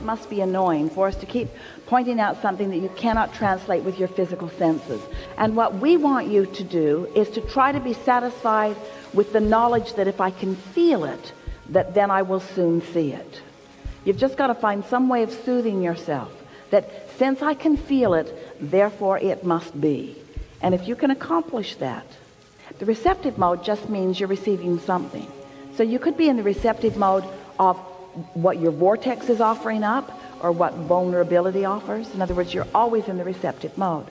it must be annoying for us to keep pointing out something that you cannot translate with your physical senses. And what we want you to do is to try to be satisfied with the knowledge that if I can feel it, that then I will soon see it. You've just got to find some way of soothing yourself, that since I can feel it, therefore it must be. And if you can accomplish that, the receptive mode just means you're receiving something. So you could be in the receptive mode of what your vortex is offering up, or what vulnerability offers. In other words, you're always in the receptive mode.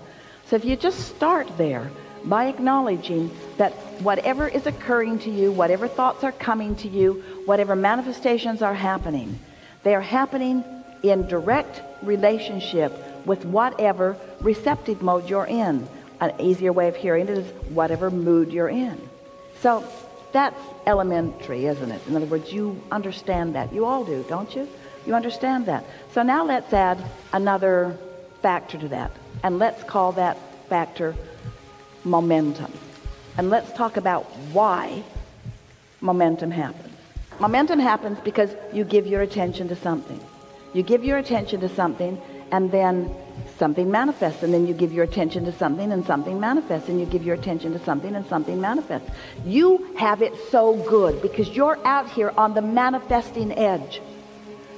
So if you just start there by acknowledging that whatever is occurring to you, whatever thoughts are coming to you, whatever manifestations are happening, they are happening in direct relationship with whatever receptive mode you're in. An easier way of hearing it is whatever mood you're in. So that's elementary, isn't it? In other words, you understand that. You all do, don't you? You understand that. So now let's add another factor to that, and let's call that factor momentum. And let's talk about why momentum happens. Momentum happens because you give your attention to something. You give your attention to something, and then something manifests, and then you give your attention to something, and something manifests, and you give your attention to something, and something manifests. You have it so good because you're out here on the manifesting edge.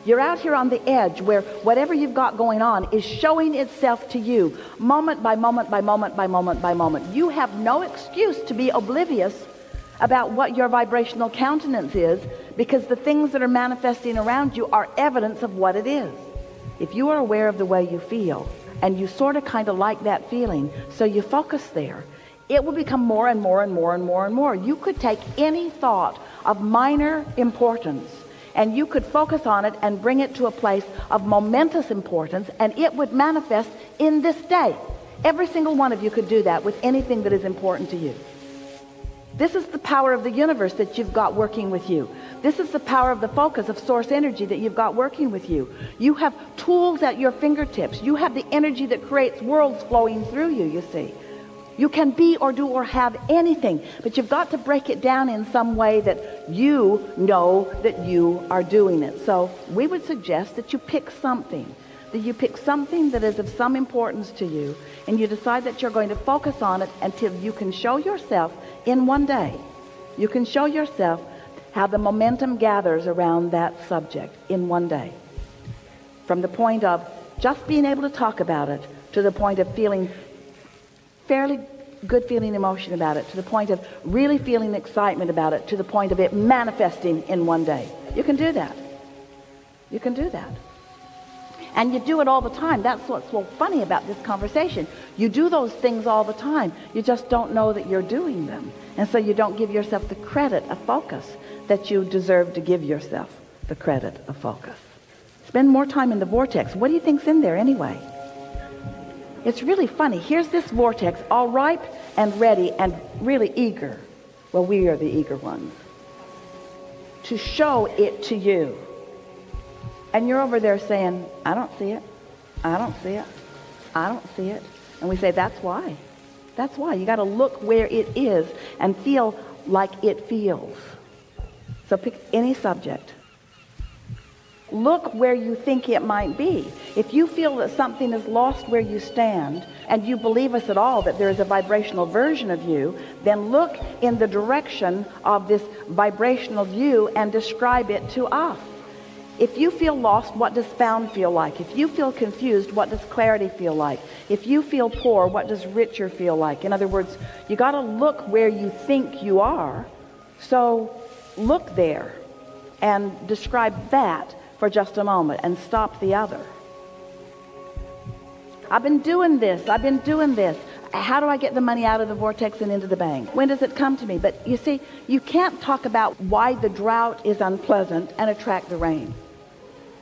You're out here on the edge where whatever you've got going on is showing itself to you moment by moment by moment by moment by moment. You have no excuse to be oblivious about what your vibrational countenance is, because the things that are manifesting around you are evidence of what it is. If you are aware of the way you feel, and you sort of kind of like that feeling, so you focus there, it will become more and more and more and more and more. You could take any thought of minor importance, and you could focus on it and bring it to a place of momentous importance, and it would manifest in this day. Every single one of you could do that with anything that is important to you. This is the power of the universe that you've got working with you. This is the power of the focus of source energy that you've got working with you. You have tools at your fingertips. You have the energy that creates worlds flowing through you, you see. You can be or do or have anything, but you've got to break it down in some way that you know that you are doing it. So we would suggest that you pick something, that is of some importance to you, and you decide that you're going to focus on it until you can show yourself in one day. You can show yourself how the momentum gathers around that subject in one day. From the point of just being able to talk about it, to the point of feeling fairly good feeling emotion about it, to the point of really feeling excitement about it, to the point of it manifesting in one day. You can do that. You can do that. And you do it all the time. That's what's so funny about this conversation. You do those things all the time. You just don't know that you're doing them. And so you don't give yourself the credit of focus that you deserve to give yourself the credit of focus. Spend more time in the vortex. What do you think's in there anyway? It's really funny. Here's this vortex, all ripe and ready and really eager. Well, we are the eager ones to show it to you. And you're over there saying, I don't see it. I don't see it. I don't see it. And we say, that's why. That's why. You got to look where it is and feel like it feels. So pick any subject. Look where you think it might be. If you feel that something is lost where you stand, and you believe us at all that there is a vibrational version of you, then look in the direction of this vibrational view and describe it to us. If you feel lost, what does found feel like? If you feel confused, what does clarity feel like? If you feel poor, what does richer feel like? In other words, you got to look where you think you are. So look there and describe that for just a moment and stop the other. I've been doing this. I've been doing this. How do I get the money out of the vortex and into the bank? When does it come to me? But you see, you can't talk about why the drought is unpleasant and attract the rain.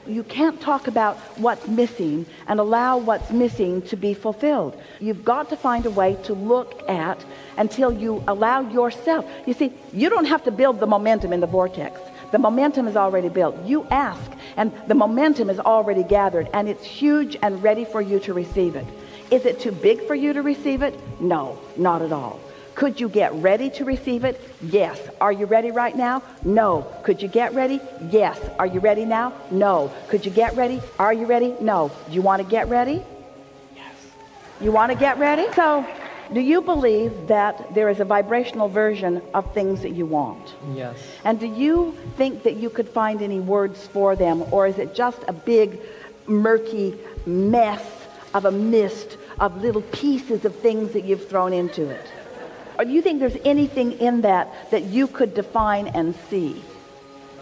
You can't talk about what's missing and allow what's missing to be fulfilled. You've got to find a way to look at until you allow yourself. You see, you don't have to build the momentum in the vortex. The momentum is already built. You ask, and the momentum is already gathered, and it's huge and ready for you to receive it. Is it too big for you to receive it? No, not at all. Could you get ready to receive it? Yes. Are you ready right now? No. Could you get ready? Yes. Are you ready now? No. Could you get ready? Are you ready? No. Do you want to get ready? Yes. You want to get ready? So, do you believe that there is a vibrational version of things that you want? Yes. And do you think that you could find any words for them, or is it just a big, murky mess of a mist of little pieces of things that you've thrown into it? Or do you think there's anything in that that you could define and see?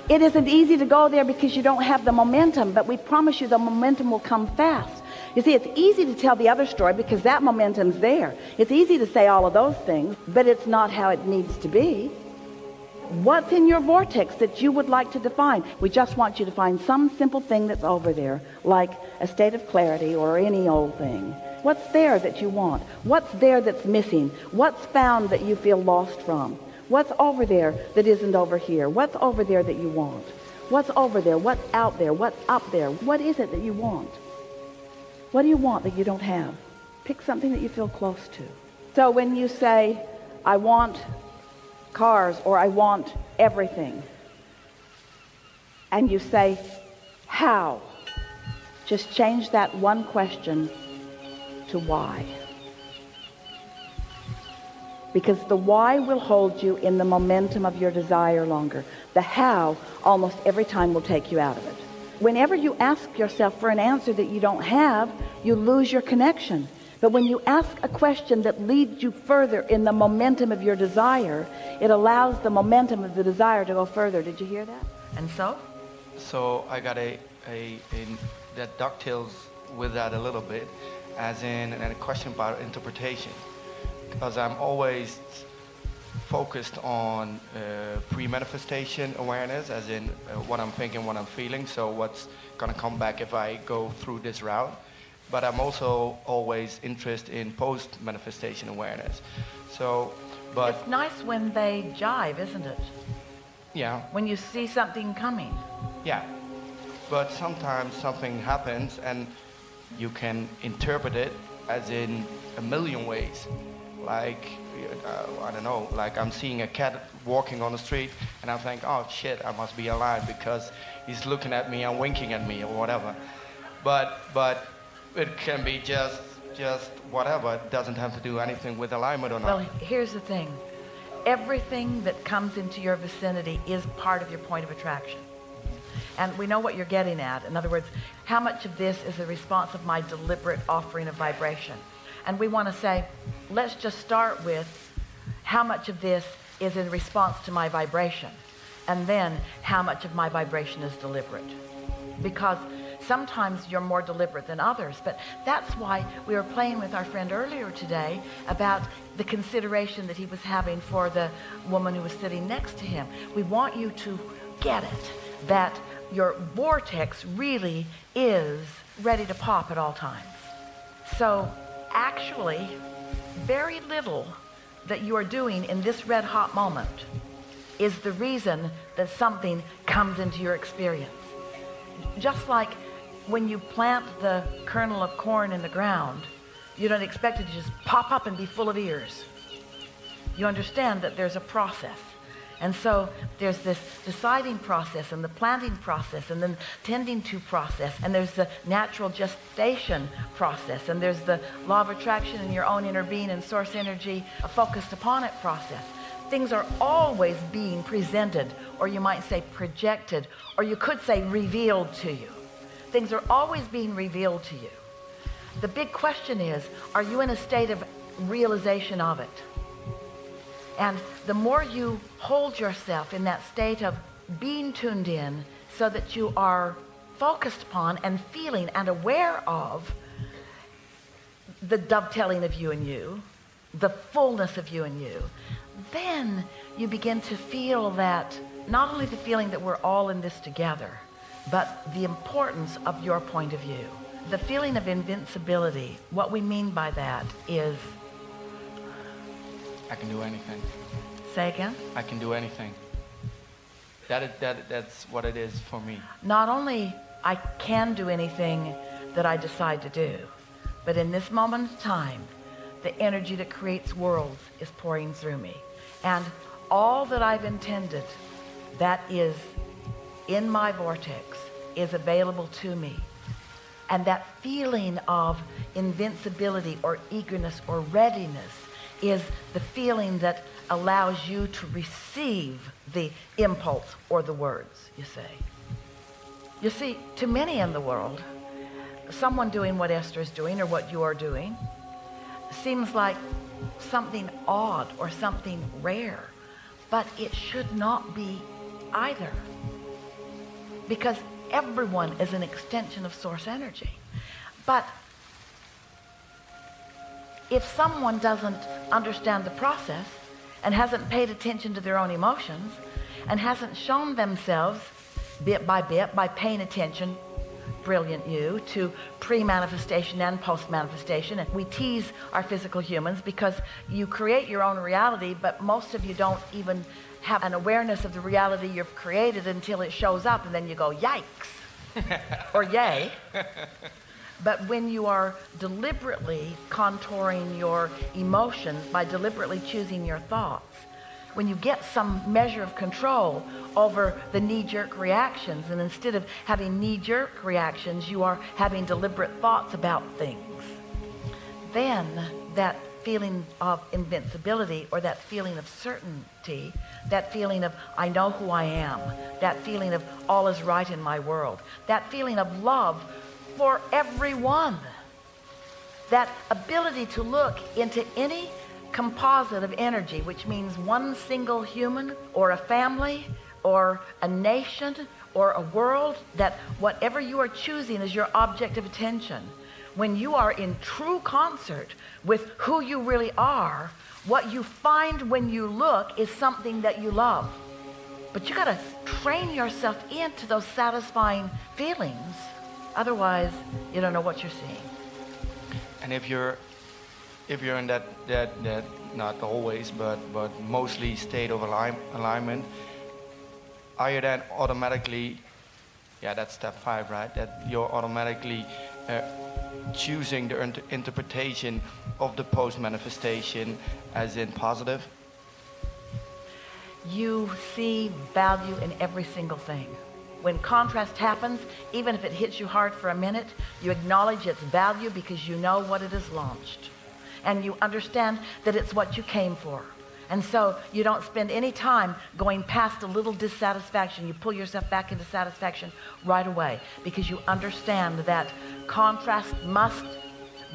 It isn't easy to go there because you don't have the momentum, but we promise you the momentum will come fast. You see, it's easy to tell the other story because that momentum's there. It's easy to say all of those things, but it's not how it needs to be. What's in your vortex that you would like to define? We just want you to find some simple thing that's over there, like a state of clarity or any old thing. What's there that you want? What's there that's missing? What's found that you feel lost from? What's over there that isn't over here? What's over there that you want? What's over there? What's out there? What's up there? What is it that you want? What do you want that you don't have? Pick something that you feel close to. So when you say, I want cars, or I want everything, and you say, how? Just change that one question to why. Because the why will hold you in the momentum of your desire longer. The how almost every time will take you out of it. Whenever you ask yourself for an answer that you don't have, you lose your connection. But when you ask a question that leads you further in the momentum of your desire, it allows the momentum of the desire to go further. Did you hear that? And so? So I got a that dovetails with that a little bit, as in a question about interpretation, because I'm always focused on pre-manifestation awareness, as in what I'm thinking, what I'm feeling, so what's gonna come back if I go through this route. But I'm also always interested in post-manifestation awareness. So, but it's nice when they jive, isn't it? Yeah. When you see something coming. Yeah. But sometimes something happens and you can interpret it as in a million ways. Like, I don't know, like I'm seeing a cat walking on the street and I think, oh shit, I must be alive because he's looking at me and winking at me or whatever. But it can be just whatever. It doesn't have to do anything with alignment or not. Well, here's the thing. Everything that comes into your vicinity is part of your point of attraction. And we know what you're getting at. In other words, how much of this is a response of my deliberate offering of vibration? And we want to say, let's just start with how much of this is in response to my vibration, and then how much of my vibration is deliberate. Because sometimes you're more deliberate than others, but that's why we were playing with our friend earlier today about the consideration that he was having for the woman who was sitting next to him. We want you to get it, that your vortex really is ready to pop at all times. So actually, very little that you are doing in this red hot moment is the reason that something comes into your experience. Just like when you plant the kernel of corn in the ground, you don't expect it to just pop up and be full of ears. You understand that there's a process. And so there's this deciding process and the planting process and then tending to process, and there's the natural gestation process, and there's the law of attraction in your own inner being and source energy focused upon it process. Things are always being presented, or you might say projected, or you could say revealed to you. Things are always being revealed to you. The big question is, are you in a state of realization of it? And the more you hold yourself in that state of being tuned in so that you are focused upon and feeling and aware of the dovetailing of you and you, the fullness of you and you, then you begin to feel that, not only the feeling that we're all in this together, but the importance of your point of view. The feeling of invincibility, what we mean by that is, I can do anything. say again? I can do anything. That's what it is for me. Not only I can do anything that I decide to do, but in this moment of time, the energy that creates worlds is pouring through me. And all that I've intended that is in my vortex is available to me. And that feeling of invincibility or eagerness or readiness is the feeling that allows you to receive the impulse or the words, you say. You see, to many in the world, someone doing what Esther is doing or what you are doing seems like something odd or something rare, but it should not be either, because everyone is an extension of source energy. But if someone doesn't understand the process and hasn't paid attention to their own emotions and hasn't shown themselves bit by bit by paying attention, brilliant you, to pre-manifestation and post-manifestation. And we tease our physical humans because you create your own reality, but most of you don't even have an awareness of the reality you've created until it shows up, and then you go, yikes, or yay. But when you are deliberately contouring your emotions by deliberately choosing your thoughts, when you get some measure of control over the knee-jerk reactions, and instead of having knee-jerk reactions, you are having deliberate thoughts about things, then that feeling of invincibility, or that feeling of certainty, that feeling of I know who I am, that feeling of all is right in my world, that feeling of love for everyone, that ability to look into any composite of energy, which means one single human or a family or a nation or a world, that whatever you are choosing is your object of attention. When you are in true concert with who you really are, what you find when you look is something that you love. But you got to train yourself into those satisfying feelings. Otherwise, you don't know what you're seeing. And if you're in that not always, but mostly state of alignment, are you then automatically, that's step 5, right? That you're automatically choosing the interpretation of the post-manifestation as in positive? You see value in every single thing. When contrast happens, even if it hits you hard for a minute, you acknowledge its value because you know what it has launched. And you understand that it's what you came for. And so you don't spend any time going past a little dissatisfaction. You pull yourself back into satisfaction right away, because you understand that contrast must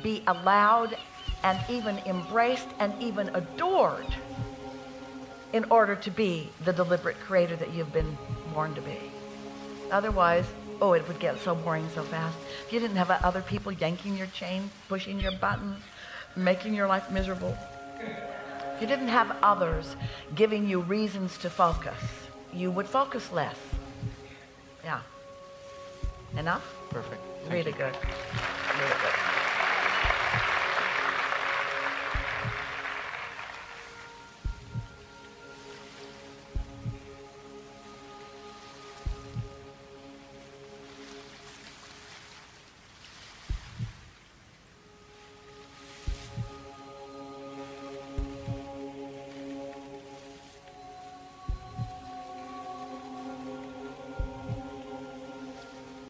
be allowed and even embraced and even adored in order to be the deliberate creator that you've been born to be. Otherwise, it would get so boring so fast. If you didn't have other people yanking your chain, pushing your buttons, making your life miserable, if you didn't have others giving you reasons to focus, you would focus less. Yeah. Enough? Perfect. Really good. Really good.